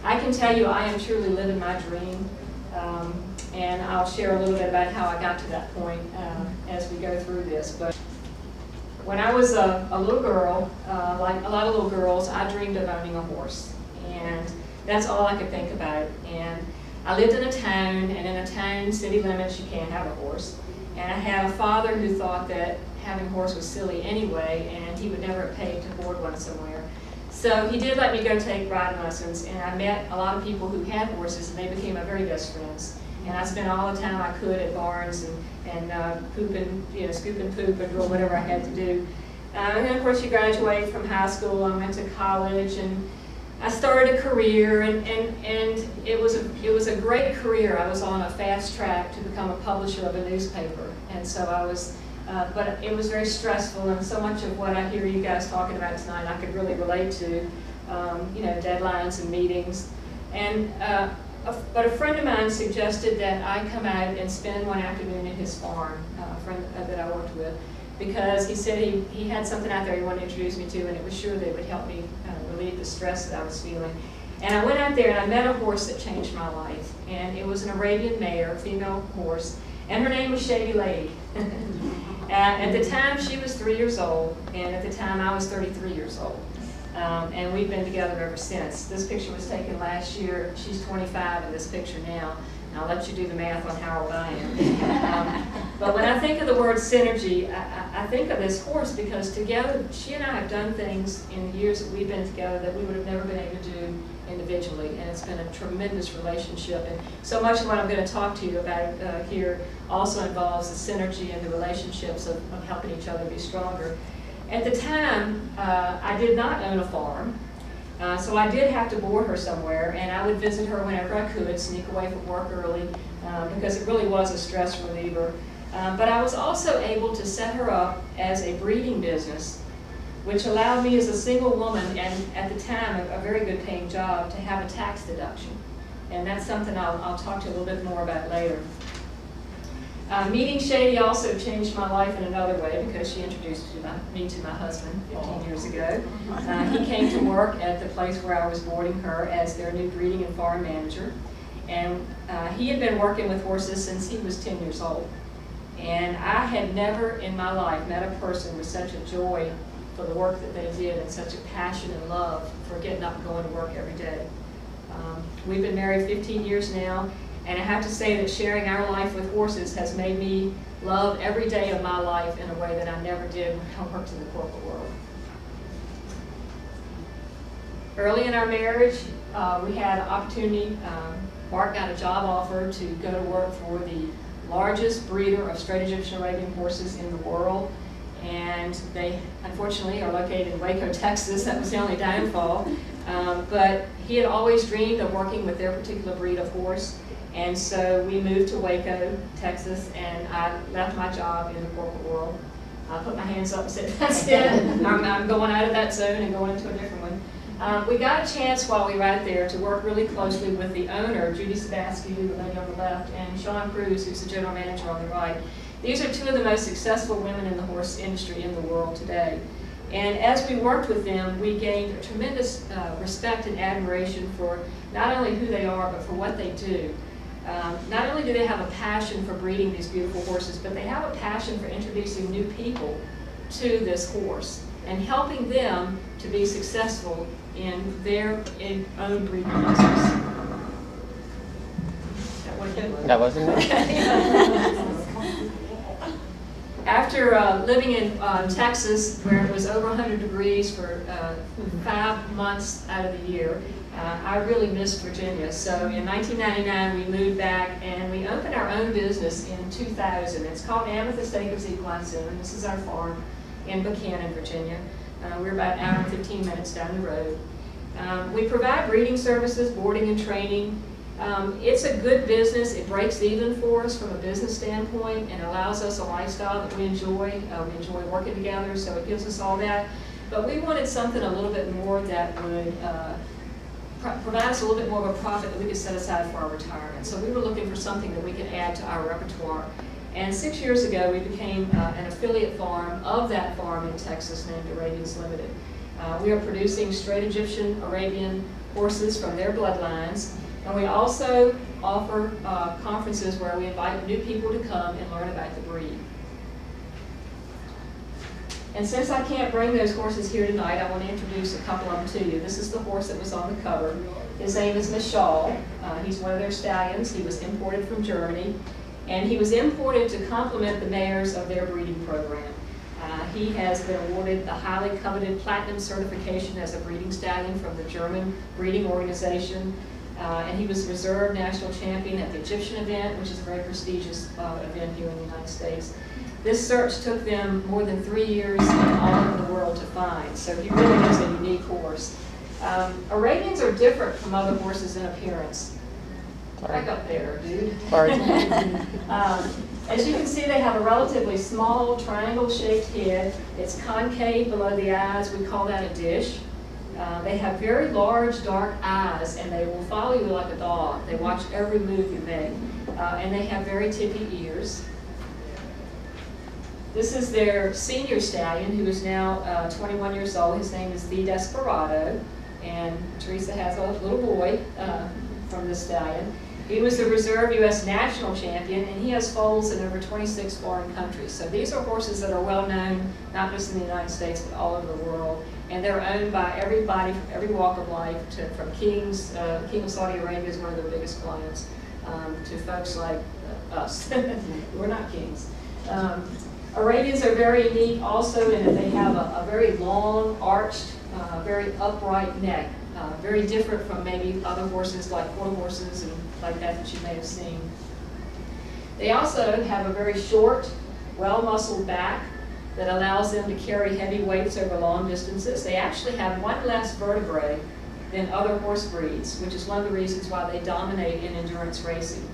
I can tell you I am truly living my dream, and I'll share a little bit about how I got to that point as we go through this. But when I was a little girl, like a lot of little girls, I dreamed of owning a horse, and that's all I could think about. And I lived in a town, and in a town, city limits, you can't have a horse. And I had a father who thought that having a horse was silly anyway, and he would never have paid to board one somewhere. So he did let me go take riding lessons, and I met a lot of people who had horses, and they became my very best friends. And I spent all the time I could at barns and pooping, scooping poop and doing whatever I had to do. And then of course you graduate from high school, I went to college, and I started a career, and it was a great career. I was on a fast track to become a publisher of a newspaper, and so I was, but it was very stressful, and so much of what I hear you guys talking about tonight I could really relate to, deadlines and meetings. And but a friend of mine suggested that I come out and spend one afternoon at his farm, a friend that I worked with, because he said he had something out there he wanted to introduce me to, and it was sure that it would help me relieve the stress that I was feeling. And I went out there and I met a horse that changed my life, and it was an Arabian mare, female horse, and her name was Shady Lady. At the time she was 3 years old, and at the time I was 33 years old. And we've been together ever since. This picture was taken last year. She's 25 in this picture now. And I'll let you do the math on how old I am. But when I think of the word synergy, I think of this horse because together, she and I have done things in the years that we've been together that we would have never been able to do individually. And it's been a tremendous relationship. And so much of what I'm going to talk to you about here also involves the synergy and the relationships of helping each other be stronger. At the time, I did not own a farm. So I did have to board her somewhere, and I would visit her whenever I could, sneak away from work early, because it really was a stress reliever. But I was also able to set her up as a breeding business, which allowed me as a single woman, and at the time a very good paying job, to have a tax deduction. And that's something I'll talk to you a little bit more about later. Meeting Shady also changed my life in another way because she introduced me to my husband 15 years ago. He came to work at the place where I was boarding her as their new breeding and farm manager. And he had been working with horses since he was 10 years old. And I had never in my life met a person with such a joy for the work that they did and such a passion and love for getting up and going to work every day. We've been married 15 years now. And I have to say that sharing our life with horses has made me love every day of my life in a way that I never did when I worked in the corporate world. Early in our marriage, we had an opportunity. Mark got a job offer to go to work for the largest breeder of straight Egyptian Arabian horses in the world. And they, unfortunately, are located in Waco, Texas. That was the only downfall. But he had always dreamed of working with their particular breed of horse. And so we moved to Waco, Texas, and I left my job in the corporate world. I put my hands up and said, that's it. I'm going out of that zone and going into a different one. We got a chance while we were out there to work really closely with the owner, Judy Sadowski, the lady on the left, and Sean Cruz, who's the general manager on the right. These are two of the most successful women in the horse industry in the world today. And as we worked with them, we gained a tremendous respect and admiration for not only who they are, but for what they do. Not only do they have a passion for breeding these beautiful horses, but they have a passion for introducing new people to this horse and helping them to be successful in their own breeding business. That wasn't it? After living in Texas, where it was over 100 degrees for 5 months out of the year, I really missed Virginia. So in 1999, we moved back and we opened our own business in 2000. It's called Amethyst Acres Equine Center, and this is our farm in Buchanan, Virginia. We're about an hour and 15 minutes down the road. We provide breeding services, boarding and training. It's a good business. It breaks even for us from a business standpoint and allows us a lifestyle that we enjoy. We enjoy working together, so it gives us all that. But we wanted something a little bit more that would provide us a little bit more of a profit that we could set aside for our retirement. So we were looking for something that we could add to our repertoire. And 6 years ago, we became an affiliate farm of that farm in Texas named Arabians Limited. We are producing straight Egyptian Arabian horses from their bloodlines. And we also offer conferences where we invite new people to come and learn about the breed. And since I can't bring those horses here tonight, I want to introduce a couple of them to you. This is the horse that was on the cover. His name is Mishal. He's one of their stallions. He was imported from Germany. And he was imported to complement the mares of their breeding program. He has been awarded the highly coveted platinum certification as a breeding stallion from the German breeding organization. And he was reserve national champion at the Egyptian event, which is a very prestigious event here in the United States. This search took them more than 3 years all over the world to find, so he really is a unique horse. Arabians are different from other horses in appearance. Back up there, dude. As you can see, they have a relatively small triangle-shaped head. It's concave below the eyes. We call that a dish. They have very large, dark eyes, and they will follow you like a dog. They watch every move you make. And they have very tippy ears. This is their senior stallion, who is now 21 years old. His name is The Desperado, and Teresa has a little boy from this stallion. He was the reserve U.S. national champion, and he has foals in over 26 foreign countries. So these are horses that are well known, not just in the United States, but all over the world. And they're owned by everybody from every walk of life, from kings. King of Saudi Arabia is one of their biggest clients, to folks like us. We're not kings. Arabians are very unique also in that they have a very long, arched, very upright neck. Very different from maybe other horses like quarter horses and like that you may have seen. They also have a very short, well-muscled back that allows them to carry heavy weights over long distances. They actually have one less vertebrae than other horse breeds, which is one of the reasons why they dominate in endurance racing.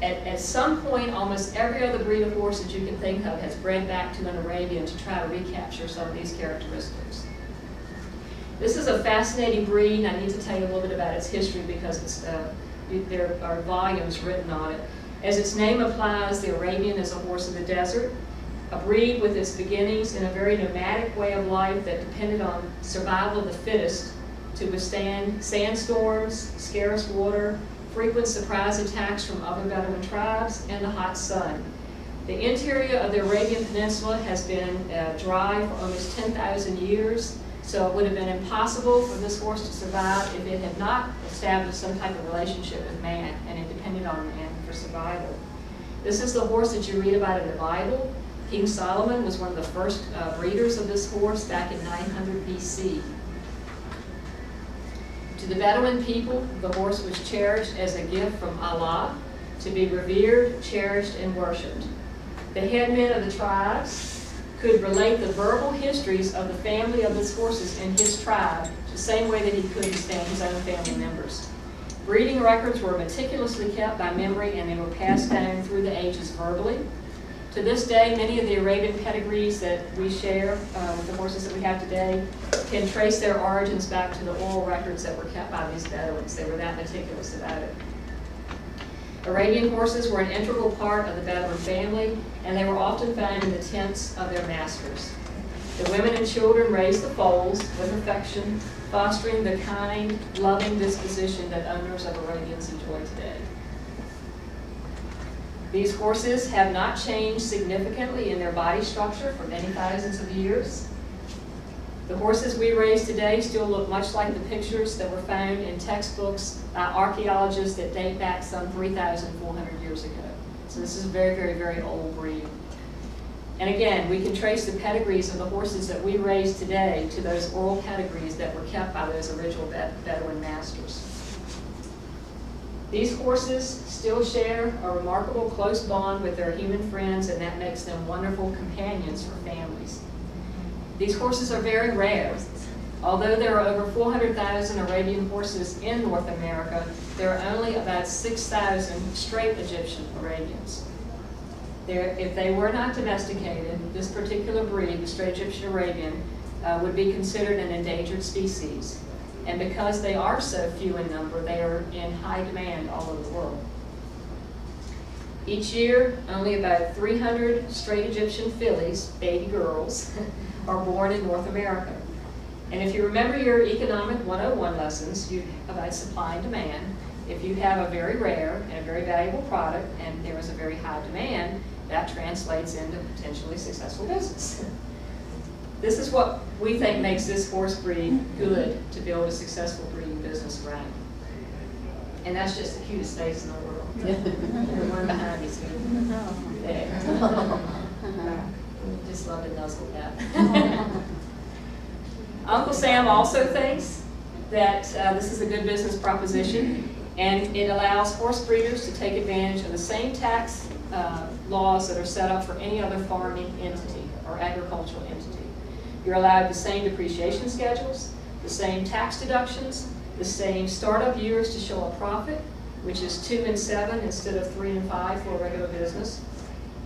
At some point, almost every other breed of horse that you can think of has bred back to an Arabian to try to recapture some of these characteristics. This is a fascinating breed, and I need to tell you a little bit about its history because there are volumes written on it. As its name implies, the Arabian is a horse of the desert, a breed with its beginnings in a very nomadic way of life that depended on survival of the fittest to withstand sandstorms, scarce water, frequent surprise attacks from other Bedouin tribes, and the hot sun. The interior of the Arabian Peninsula has been dry for almost 10,000 years, so it would have been impossible for this horse to survive if it had not established some type of relationship with man, and it depended on man for survival. This is the horse that you read about in the Bible. King Solomon was one of the first breeders of this horse back in 900 BC. To the Bedouin people, the horse was cherished as a gift from Allah to be revered, cherished, and worshipped. The headmen of the tribes could relate the verbal histories of the family of his horses in his tribe the same way that he could stand his own family members. Breeding records were meticulously kept by memory, and they were passed down through the ages verbally. To this day, many of the Arabian pedigrees that we share with the horses that we have today can trace their origins back to the oral records that were kept by these Bedouins. They were that meticulous about it. Arabian horses were an integral part of the Bedouin family, and they were often found in the tents of their masters. The women and children raised the foals with affection, fostering the kind, loving disposition that owners of Arabians enjoy today. These horses have not changed significantly in their body structure for many thousands of years. The horses we raise today still look much like the pictures that were found in textbooks by archaeologists that date back some 3,400 years ago. So this is a very, very, very old breed. And again, we can trace the pedigrees of the horses that we raise today to those oral pedigrees that were kept by those original Bedouin masters. These horses still share a remarkable close bond with their human friends, and that makes them wonderful companions for families. These horses are very rare. Although there are over 400,000 Arabian horses in North America, there are only about 6,000 straight Egyptian Arabians. If they were not domesticated, this particular breed, the Straight Egyptian Arabian, would be considered an endangered species. And because they are so few in number, they are in high demand all over the world. Each year, only about 300 straight Egyptian fillies, baby girls, are born in North America. And if you remember your Economic 101 lessons about supply and demand, if you have a very rare and a very valuable product and there is a very high demand, that translates into potentially successful business. This is what we think makes this horse breed good to build a successful breeding business around. And that's just the cutest face in the world. The one behind is good. There. Just love to nuzzle that. Uncle Sam also thinks that this is a good business proposition, and it allows horse breeders to take advantage of the same tax laws that are set up for any other farming entity or agricultural entity. You're allowed the same depreciation schedules, the same tax deductions, the same startup years to show a profit, which is 2 and 7 instead of 3 and 5 for a regular business.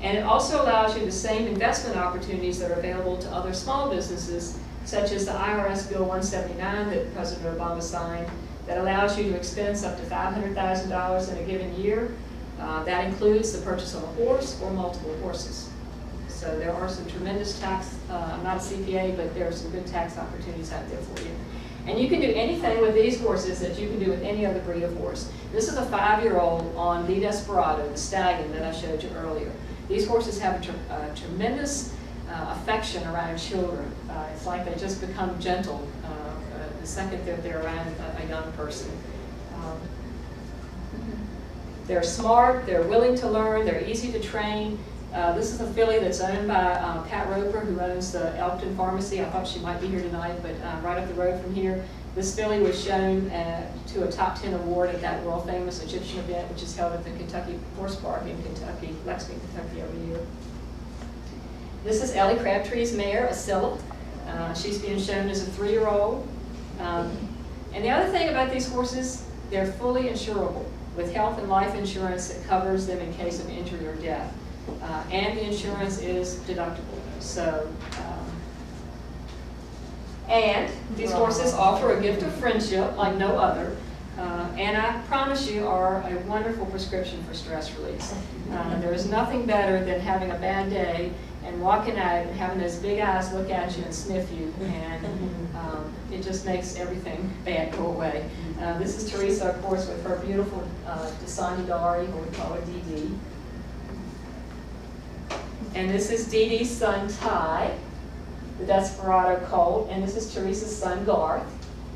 And it also allows you the same investment opportunities that are available to other small businesses, such as the IRS Bill 179 that President Obama signed, that allows you to expense up to $500,000 in a given year. That includes the purchase of a horse or multiple horses. So there are some tremendous tax, I'm not a CPA, but there are some good tax opportunities out there for you. And you can do anything with these horses that you can do with any other breed of horse. This is a 5-year-old on the Desperado, the stallion that I showed you earlier. These horses have a tremendous affection around children. It's like they just become gentle the second that they're around a young person. They're smart, they're willing to learn, they're easy to train. This is a filly that's owned by Pat Roper, who owns the Elkton Pharmacy. I thought she might be here tonight, but right up the road from here. This filly was shown to a top 10 award at that world famous Egyptian event, which is held at the Kentucky Horse Park in Kentucky, Lexington, Kentucky every year. This is Ellie Crabtree's mare, Ascilla. She's being shown as a 3-year-old. And the other thing about these horses, they're fully insurable with health and life insurance that covers them in case of injury or death. And the insurance is deductible. So, and these horses offer a gift of friendship like no other. And I promise you are a wonderful prescription for stress release. There is nothing better than having a bad day and walking out and having those big eyes look at you and sniff you, and it just makes everything bad go away. This is Teresa, of course, with her beautiful Dasani Dari, or we call her Dee Dee. And this is Dee Dee's son, Ty, the Desperado colt, and this is Teresa's son, Garth,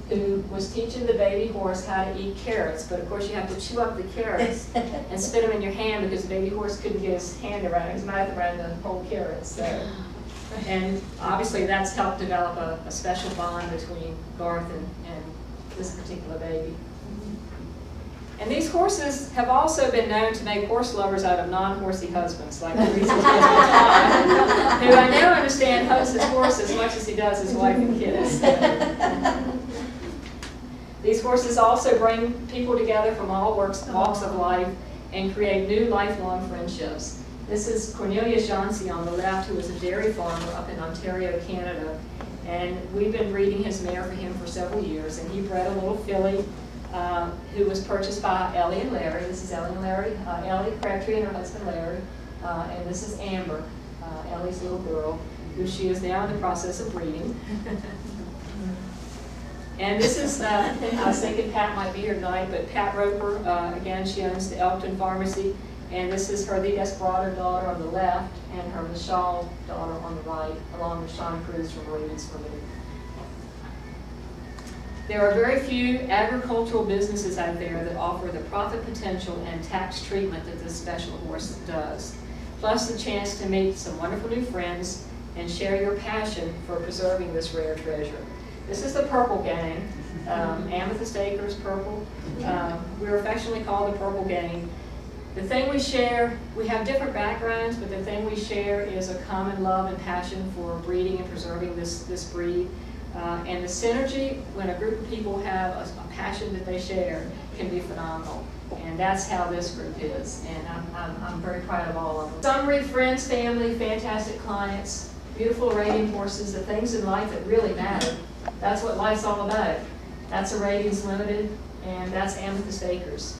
who was teaching the baby horse how to eat carrots, but of course you have to chew up the carrots and spit them in your hand because the baby horse couldn't get his hand around, his mouth around the whole carrots. So, and obviously that's helped develop a special bond between Garth and this particular baby. And these horses have also been known to make horse lovers out of non-horsey husbands, like Teresa's husband Todd, who I now understand hugs his horse as much as he does his wife and kids. These horses also bring people together from all walks of life and create new lifelong friendships. This is Cornelia Jancy on the left, who is a dairy farmer up in Ontario, Canada. And we've been breeding his mare for him for several years. And he bred a little filly who was purchased by Ellie and Larry. This is Ellie and Larry. Ellie Crabtree and her husband Larry. And this is Amber, Ellie's little girl, who she is now in the process of breeding. And this is, I was thinking Pat might be here tonight, but Pat Roper, again, she owns the Elkton Pharmacy. And this is her, the Desperado daughter on the left, and her Michelle daughter on the right, along with Sean Cruz from Ravens for Me. There are very few agricultural businesses out there that offer the profit potential and tax treatment that this special horse does, plus the chance to meet some wonderful new friends and share your passion for preserving this rare treasure. This is the Purple Gang, Amethyst Acres Purple. We're affectionately called the Purple Gang. The thing we share, we have different backgrounds, but the thing we share is a common love and passion for breeding and preserving this breed. And the synergy, when a group of people have a passion that they share, can be phenomenal. And that's how this group is. And I'm very proud of all of them. Summary, friends, family, fantastic clients, beautiful Arabian horses, the things in life that really matter. That's what life's all about. That's Arabians Limited, and that's Amethyst Acres.